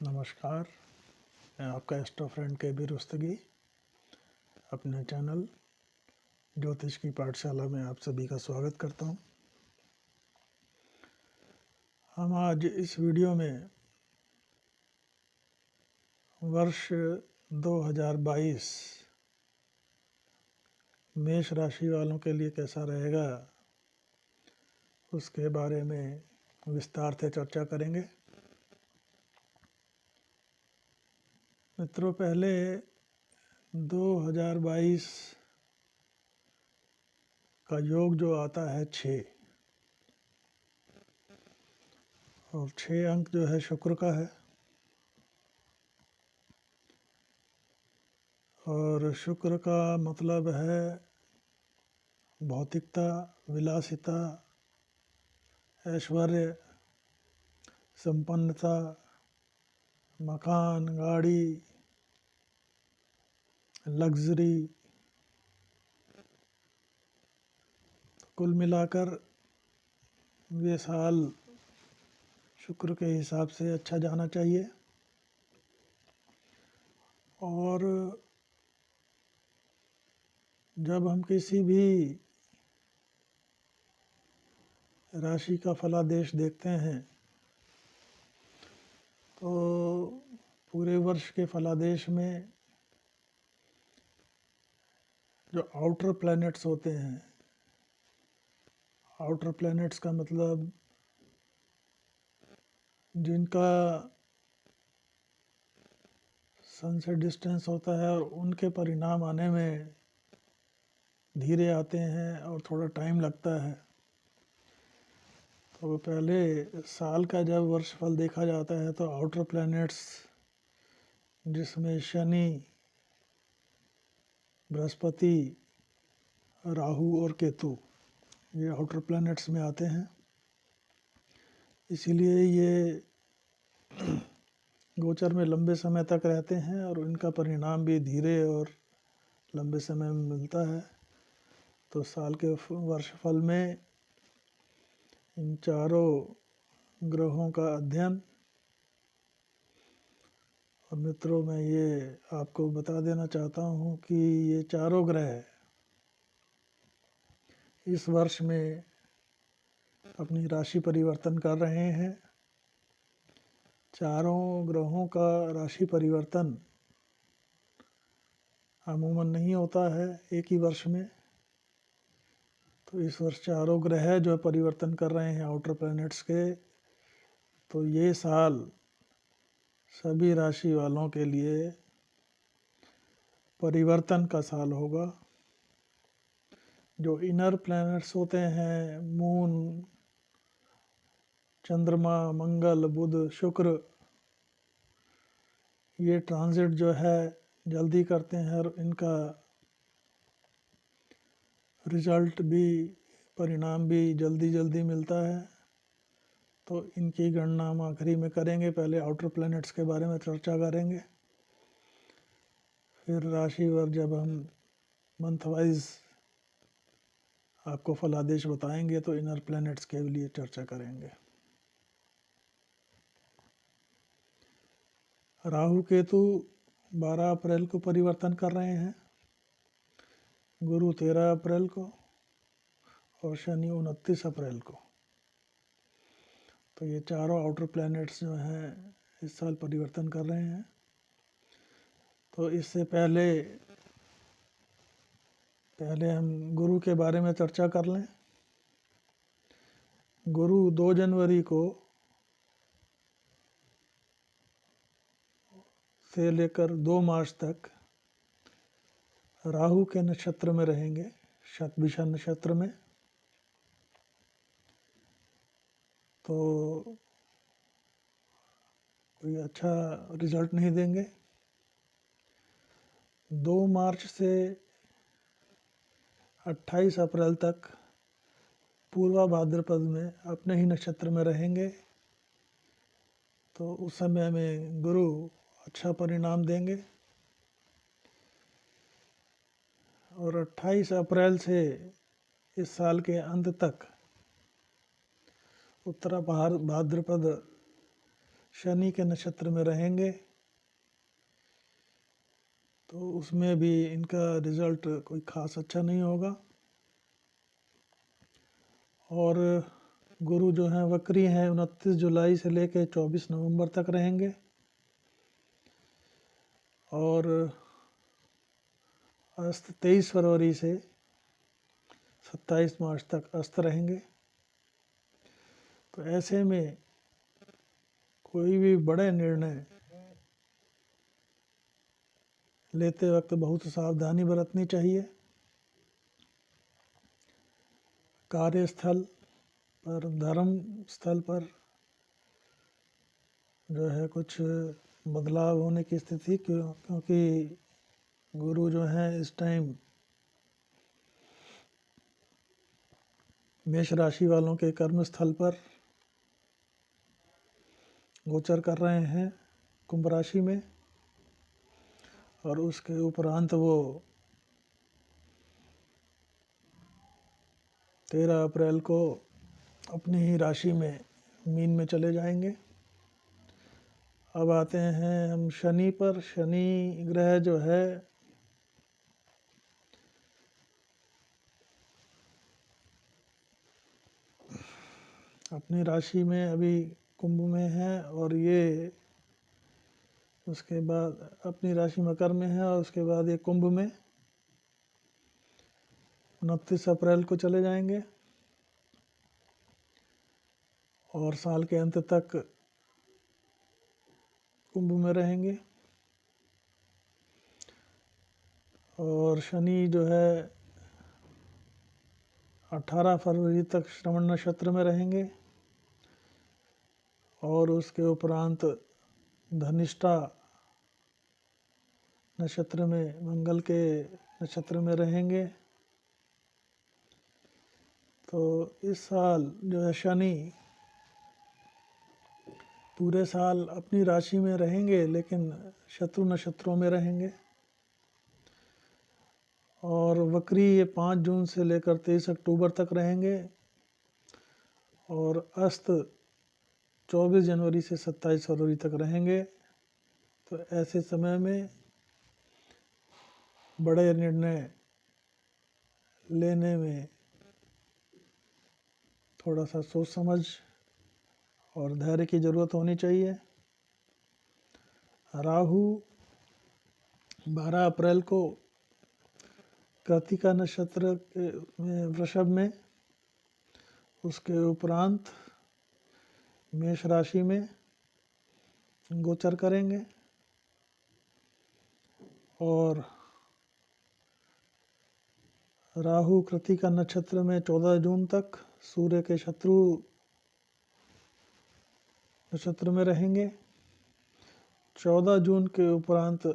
नमस्कार, मैं आपका एस्ट्रो फ्रेंड के बी रुस्तगी अपने चैनल ज्योतिष की पाठशाला में आप सभी का स्वागत करता हूं। हम आज इस वीडियो में वर्ष 2022 मेष राशि वालों के लिए कैसा रहेगा उसके बारे में विस्तार से चर्चा करेंगे। मित्रों, पहले 2022 का योग जो आता है 6 और 6 अंक जो है शुक्र का है और शुक्र का मतलब है भौतिकता, विलासिता, ऐश्वर्य, संपन्नता, मकान, गाड़ी, लग्जरी। कुल मिलाकर ये साल शुक्र के हिसाब से अच्छा जाना चाहिए। और जब हम किसी भी राशि का फलादेश देखते हैं तो पूरे वर्ष के फलादेश में जो आउटर प्लैनेट्स होते हैं, आउटर प्लैनेट्स का मतलब जिनका सन से डिस्टेंस होता है और उनके परिणाम आने में धीरे आते हैं और थोड़ा टाइम लगता है। तो पहले साल का जब वर्षफल देखा जाता है तो आउटर प्लैनेट्स जिसमें शनि, बृहस्पति, राहु और केतु ये आउटर प्लैनेट्स में आते हैं। इसीलिए ये गोचर में लंबे समय तक रहते हैं और इनका परिणाम भी धीरे और लंबे समय में मिलता है। तो साल के वर्षफल में इन चारों ग्रहों का अध्ययन। और मित्रों, मैं ये आपको बता देना चाहता हूँ कि ये चारों ग्रह इस वर्ष में अपनी राशि परिवर्तन कर रहे हैं। चारों ग्रहों का राशि परिवर्तन अमूमन नहीं होता है एक ही वर्ष में। तो इस वर्ष चारों ग्रह जो परिवर्तन कर रहे हैं आउटर प्लैनेट्स के, तो ये साल सभी राशि वालों के लिए परिवर्तन का साल होगा। जो इनर प्लैनेट्स होते हैं, मून, चंद्रमा, मंगल, बुध, शुक्र, ये ट्रांजिट जो है जल्दी करते हैं और इनका रिजल्ट भी, परिणाम भी जल्दी मिलता है। तो इनकी गणना हम आखिरी में करेंगे। पहले आउटर प्लैनेट्स के बारे में चर्चा करेंगे, फिर राशिवार जब हम मंथ वाइज आपको फलादेश बताएंगे तो इनर प्लैनेट्स के लिए चर्चा करेंगे। राहु केतु 12 अप्रैल को परिवर्तन कर रहे हैं, गुरु 13 अप्रैल को और शनि 29 अप्रैल को। तो ये चारों आउटर प्लैनेट्स जो हैं इस साल परिवर्तन कर रहे हैं। तो इससे पहले हम गुरु के बारे में चर्चा कर लें। गुरु 2 जनवरी को से लेकर 2 मार्च तक राहु के नक्षत्र में रहेंगे, शतभिषा नक्षत्र में। तो कोई अच्छा रिजल्ट नहीं देंगे। 2 मार्च से 28 अप्रैल तक पूर्वा भाद्रपद में अपने ही नक्षत्र में रहेंगे। तो उस समय में गुरु अच्छा परिणाम देंगे। और 28 अप्रैल से इस साल के अंत तक उत्तरा भाद्रपद शनि के नक्षत्र में रहेंगे तो उसमें भी इनका रिज़ल्ट कोई ख़ास अच्छा नहीं होगा। और गुरु जो हैं वक्री हैं, 29 जुलाई से लेकर 24 नवंबर तक रहेंगे और अस्त 23 फरवरी से 27 मार्च तक अस्त रहेंगे। तो ऐसे में कोई भी बड़े निर्णय लेते वक्त बहुत सावधानी बरतनी चाहिए। कार्यस्थल पर, धर्म स्थल पर जो है कुछ बदलाव होने की स्थिति, क्योंकि गुरु जो हैं इस टाइम मेष राशि वालों के कर्म स्थल पर गोचर कर रहे हैं कुंभ राशि में, और उसके उपरांत वो 13 अप्रैल को अपनी ही राशि में मीन में चले जाएंगे। अब आते हैं हम शनि पर। शनि ग्रह जो है अपनी राशि में अभी कुंभ में है, और ये उसके बाद अपनी राशि मकर में है, और उसके बाद ये कुंभ में 29 अप्रैल को चले जाएंगे और साल के अंत तक कुंभ में रहेंगे। और शनि जो है 18 फरवरी तक श्रवण नक्षत्र में रहेंगे और उसके उपरांत धनिष्ठा नक्षत्र में, मंगल के नक्षत्र में रहेंगे। तो इस साल जो है शनि पूरे साल अपनी राशि में रहेंगे, लेकिन शत्रु नक्षत्रों में रहेंगे। और वक्री ये 5 जून से लेकर 23 अक्टूबर तक रहेंगे और अस्त 24 जनवरी से 27 फरवरी तक रहेंगे। तो ऐसे समय में बड़े निर्णय लेने में थोड़ा सा सोच समझ और धैर्य की ज़रूरत होनी चाहिए। राहु 12 अप्रैल को कृत्तिका नक्षत्र में वृषभ में, उसके उपरांत मेष राशि में गोचर करेंगे और राहु कृत्तिका नक्षत्र में 14 जून तक सूर्य के शत्रु नक्षत्र में रहेंगे। 14 जून के उपरांत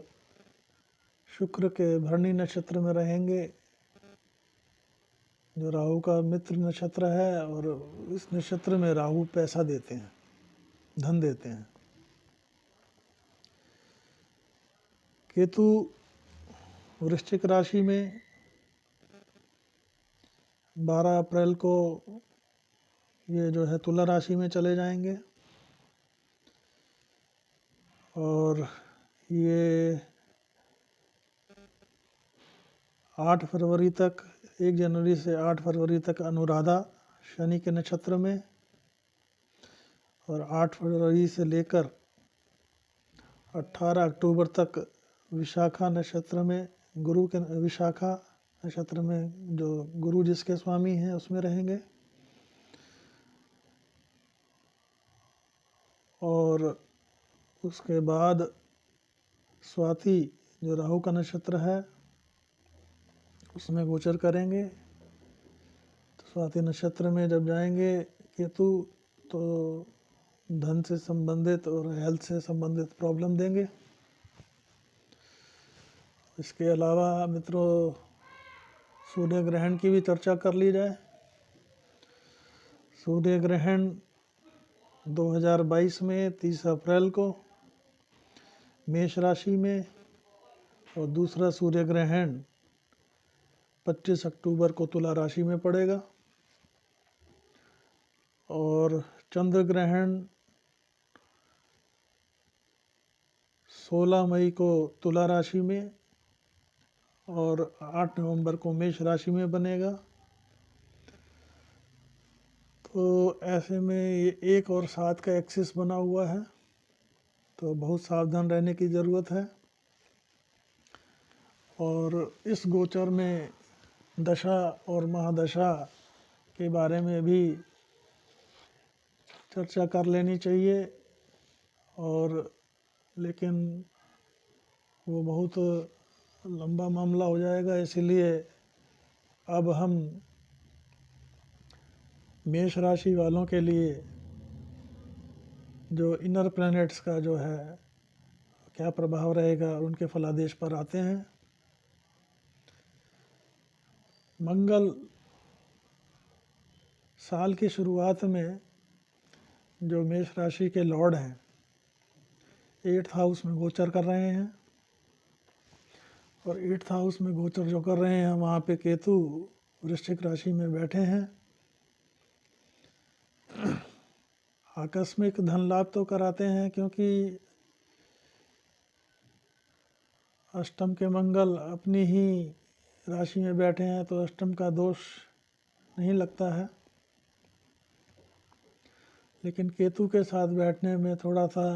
शुक्र के भरणी नक्षत्र में रहेंगे, जो राहु का मित्र नक्षत्र है, और इस नक्षत्र में राहु पैसा देते हैं, धन देते हैं। केतु वृश्चिक राशि में 12 अप्रैल को ये जो है तुला राशि में चले जाएंगे और ये 8 फरवरी तक, 1 जनवरी से 8 फरवरी तक अनुराधा शनि के नक्षत्र में, और 8 फरवरी से लेकर 18 अक्टूबर तक विशाखा नक्षत्र में, गुरु के विशाखा नक्षत्र में जो गुरु जिसके स्वामी हैं उसमें रहेंगे। और उसके बाद स्वाति जो राहु का नक्षत्र है उसमें गोचर करेंगे। तो स्वाति नक्षत्र में जब जाएंगे केतु, तो धन से संबंधित और हेल्थ से संबंधित प्रॉब्लम देंगे। इसके अलावा मित्रों, सूर्य ग्रहण की भी चर्चा कर ली जाए। सूर्य ग्रहण 2022 में 30 अप्रैल को मेष राशि में, और दूसरा सूर्य ग्रहण 25 अक्टूबर को तुला राशि में पड़ेगा। और चंद्र ग्रहण 16 मई को तुला राशि में और 8 नवंबर को मेष राशि में बनेगा। तो ऐसे में ये 1 और 7 का एक्सिस बना हुआ है, तो बहुत सावधान रहने की ज़रूरत है। और इस गोचर में दशा और महादशा के बारे में भी चर्चा कर लेनी चाहिए, और लेकिन वो बहुत लंबा मामला हो जाएगा, इसीलिए अब हम मेष राशि वालों के लिए जो इनर प्लैनेट्स का जो है क्या प्रभाव रहेगा उनके फलादेश पर आते हैं। मंगल साल की शुरुआत में जो मेष राशि के लॉर्ड हैं 8th हाउस में गोचर कर रहे हैं, और 8th हाउस में गोचर जो कर रहे हैं वहाँ पे केतु वृश्चिक राशि में बैठे हैं। आकस्मिक धन लाभ तो कराते हैं, क्योंकि अष्टम के मंगल अपनी ही राशि में बैठे हैं, तो अष्टम का दोष नहीं लगता है। लेकिन केतु के साथ बैठने में थोड़ा सा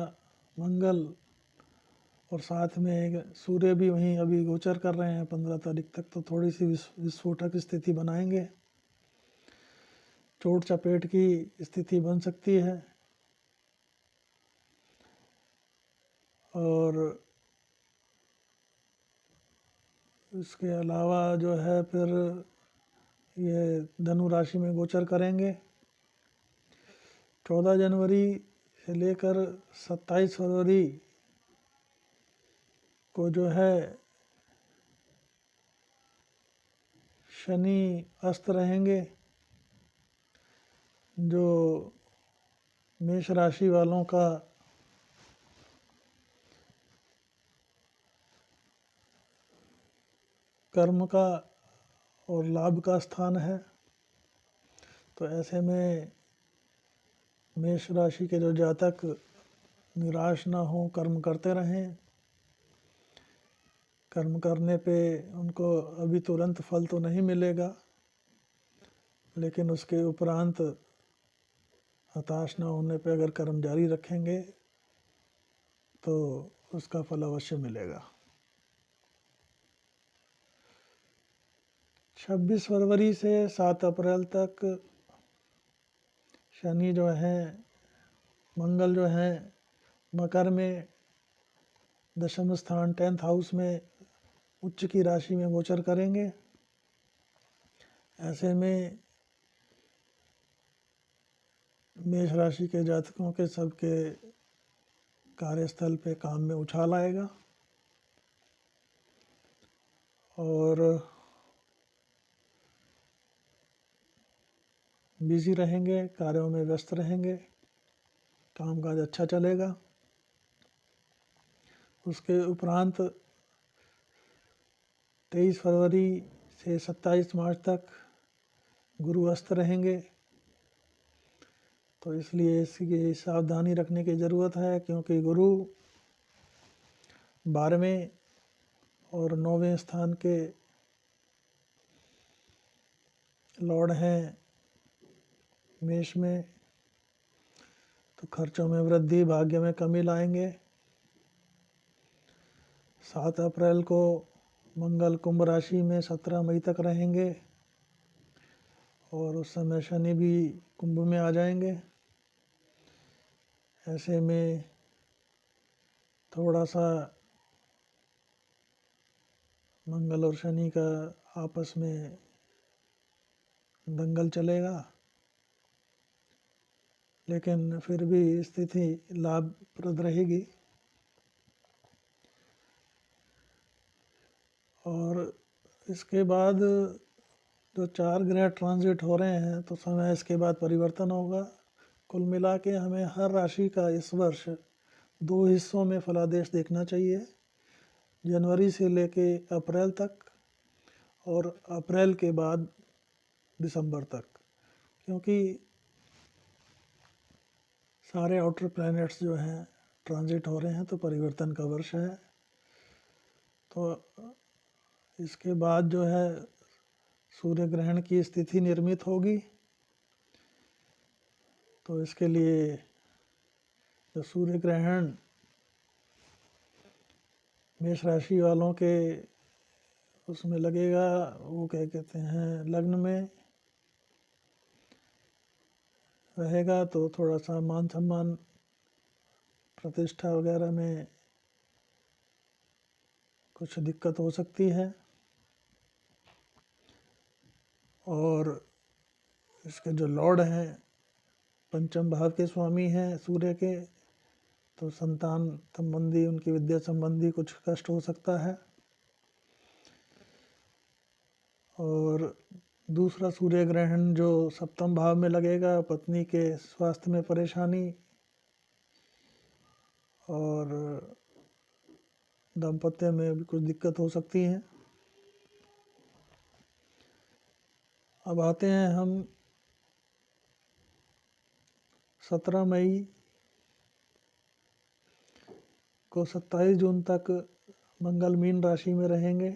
मंगल और साथ में सूर्य भी वहीं अभी गोचर कर रहे हैं 15 तारीख तक, तो थोड़ी सी विस्फोटक स्थिति बनाएंगे, चोट चपेट की स्थिति बन सकती है। और इसके अलावा जो है फिर ये धनु राशि में गोचर करेंगे। 14 जनवरी से लेकर 27 फरवरी को जो है शनि अस्त रहेंगे, जो मेष राशि वालों का कर्म का और लाभ का स्थान है। तो ऐसे में मेष राशि के जो जातक निराश ना हो, कर्म करते रहें। कर्म करने पे उनको अभी तुरंत फल तो नहीं मिलेगा, लेकिन उसके उपरांत हताश ना होने पे अगर कर्म जारी रखेंगे तो उसका फल अवश्य मिलेगा। 26 फरवरी से 7 अप्रैल तक शनि जो हैं, मंगल जो हैं मकर में दशम स्थान 10th हाउस में उच्च की राशि में गोचर करेंगे। ऐसे में मेष राशि के जातकों के सबके कार्यस्थल पे काम में उछाल आएगा, और बिजी रहेंगे, कार्यों में व्यस्त रहेंगे, कामकाज अच्छा चलेगा। उसके उपरांत 23 फरवरी से 27 मार्च तक गुरु अस्त रहेंगे, तो इसलिए इसकी सावधानी रखने की ज़रूरत है, क्योंकि गुरु 12वें और 9वें स्थान के लॉर्ड हैं मेष में, तो खर्चों में वृद्धि, भाग्य में कमी लाएंगे। 7 अप्रैल को मंगल कुंभ राशि में 17 मई तक रहेंगे, और उस समय शनि भी कुंभ में आ जाएंगे। ऐसे में थोड़ा सा मंगल और शनि का आपस में दंगल चलेगा, लेकिन फिर भी स्थिति लाभप्रद रहेगी। और इसके बाद जो 4 ग्रह ट्रांजिट हो रहे हैं, तो समय इसके बाद परिवर्तन होगा। कुल मिला के हमें हर राशि का इस वर्ष 2 हिस्सों में फलादेश देखना चाहिए, जनवरी से लेके अप्रैल तक और अप्रैल के बाद दिसंबर तक, क्योंकि सारे आउटर प्लैनेट्स जो हैं ट्रांजिट हो रहे हैं, तो परिवर्तन का वर्ष है। तो इसके बाद जो है सूर्य ग्रहण की स्थिति निर्मित होगी। तो इसके लिए जो सूर्य ग्रहण मेष राशि वालों के उसमें लगेगा, वो क्या कहते हैं, लग्न में रहेगा, तो थोड़ा सा मान सम्मान प्रतिष्ठा वगैरह में कुछ दिक्कत हो सकती है। और इसके जो लॉर्ड हैं पंचम भाव के स्वामी हैं सूर्य के, तो संतान संबंधी, उनकी विद्या संबंधी कुछ कष्ट हो सकता है। और दूसरा सूर्य ग्रहण जो सप्तम भाव में लगेगा, पत्नी के स्वास्थ्य में परेशानी और दाम्पत्य में भी कुछ दिक्कत हो सकती है। अब आते हैं हम 17 मई को 27 जून तक मंगल मीन राशि में रहेंगे।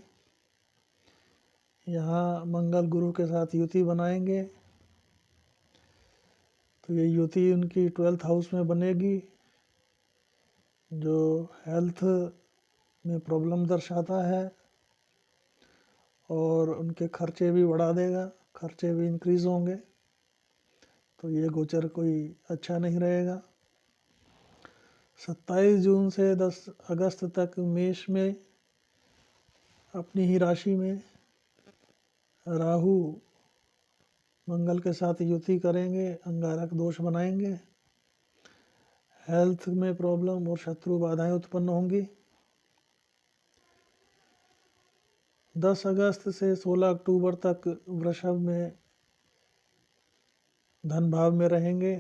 यहाँ मंगल गुरु के साथ युति बनाएंगे, तो ये युति उनकी 12th हाउस में बनेगी, जो हेल्थ में प्रॉब्लम दर्शाता है और उनके खर्चे भी बढ़ा देगा, खर्चे भी इंक्रीज़ होंगे। तो ये गोचर कोई अच्छा नहीं रहेगा। 27 जून से 10 अगस्त तक मेष में अपनी ही राशि में राहु मंगल के साथ युति करेंगे, अंगारक दोष बनाएंगे, हेल्थ में प्रॉब्लम और शत्रु बाधाएं उत्पन्न होंगी। 10 अगस्त से 16 अक्टूबर तक वृषभ में धन भाव में रहेंगे।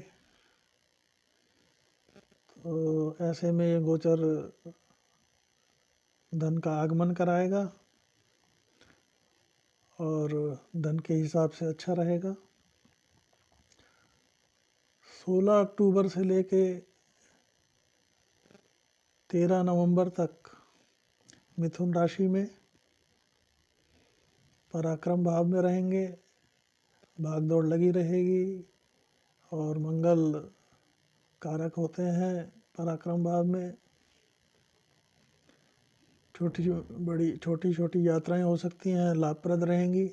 तो ऐसे में ये गोचर धन का आगमन कराएगा और धन के हिसाब से अच्छा रहेगा। 16 अक्टूबर से लेके 13 नवंबर तक मिथुन राशि में पराक्रम भाव में रहेंगे, भाग दौड़ लगी रहेगी और मंगल कारक होते हैं पराक्रम भाव में। छोटी छोटी यात्राएं हो सकती हैं, लाभप्रद रहेंगी।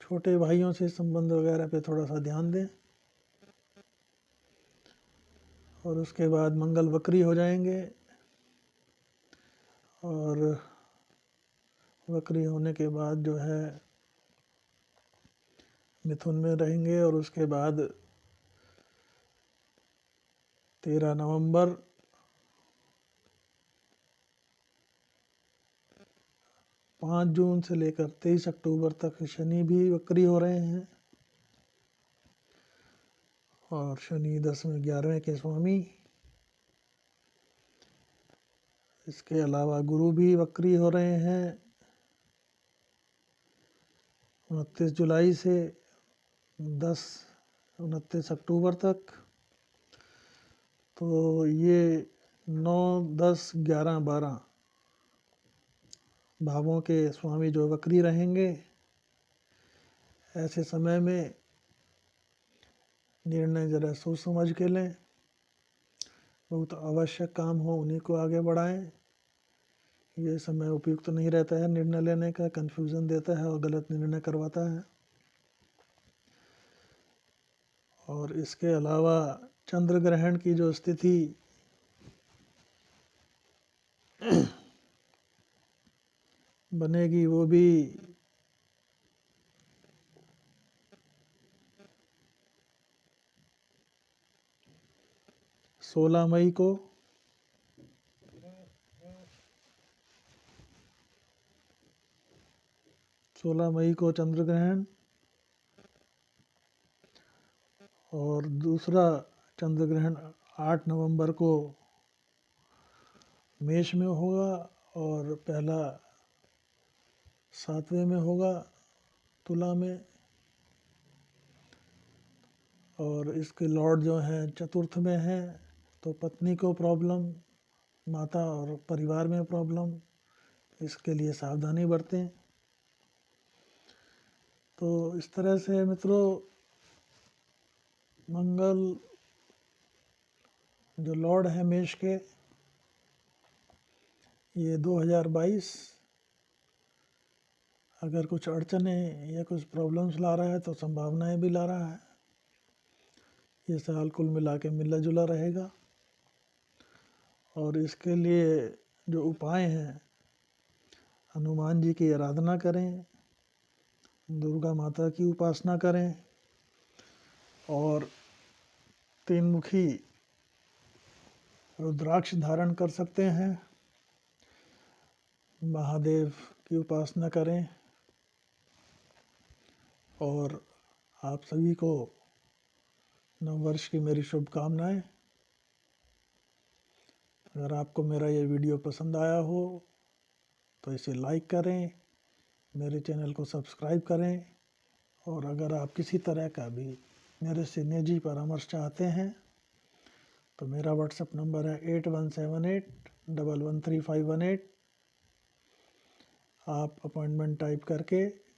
छोटे भाइयों से संबंध वगैरह पे थोड़ा सा ध्यान दें। और उसके बाद मंगल वक्री हो जाएंगे और वक्री होने के बाद जो है मिथुन में रहेंगे। और उसके बाद 13 नवंबर 5 जून से लेकर 23 अक्टूबर तक शनि भी वक्री हो रहे हैं और शनि 10वें 11वें के स्वामी। इसके अलावा गुरु भी वक्री हो रहे हैं 29 जुलाई से 29 अक्टूबर तक। तो ये 9, 10, 11, 12 भावों के स्वामी जो वक्री रहेंगे, ऐसे समय में निर्णय ज़रा सोच समझ के लें। बहुत आवश्यक काम हो उन्हीं को आगे बढ़ाएं। ये समय उपयुक्त तो नहीं रहता है निर्णय लेने का, कन्फ्यूज़न देता है और गलत निर्णय करवाता है। और इसके अलावा चंद्र ग्रहण की जो स्थिति बनेगी वो भी 16 मई को 16 मई को चंद्र ग्रहण। और दूसरा चंद्र ग्रहण 8 नवंबर को मेष में होगा और पहला 7वें में होगा तुला में। और इसके लॉर्ड जो हैं चतुर्थ में हैं, तो पत्नी को प्रॉब्लम, माता और परिवार में प्रॉब्लम, इसके लिए सावधानी बरतें। तो इस तरह से मित्रों मंगल जो लॉर्ड है मेष के, ये 2022 अगर कुछ अड़चनें या कुछ प्रॉब्लम्स ला रहा है तो संभावनाएं भी ला रहा है। ये साल कुल मिला के मिला जुला रहेगा। और इसके लिए जो उपाय हैं, हनुमान जी की आराधना करें, दुर्गा माता की उपासना करें, और 3 मुखी रुद्राक्ष धारण कर सकते हैं, महादेव की उपासना करें। और आप सभी को नव वर्ष की मेरी शुभकामनाएं। अगर आपको मेरा ये वीडियो पसंद आया हो तो इसे लाइक करें, मेरे चैनल को सब्सक्राइब करें। और अगर आप किसी तरह का भी मेरे से निजी परामर्श चाहते हैं तो मेरा व्हाट्सएप नंबर है 8178113518। आप अपॉइंटमेंट टाइप करके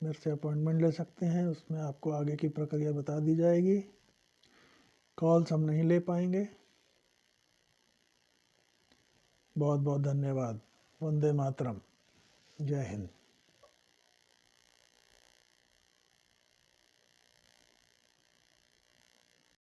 मेरे से अपॉइंटमेंट ले सकते हैं। उसमें आपको आगे की प्रक्रिया बता दी जाएगी। कॉल्स हम नहीं ले पाएंगे। बहुत बहुत धन्यवाद। वंदे मातरम। जय हिंद।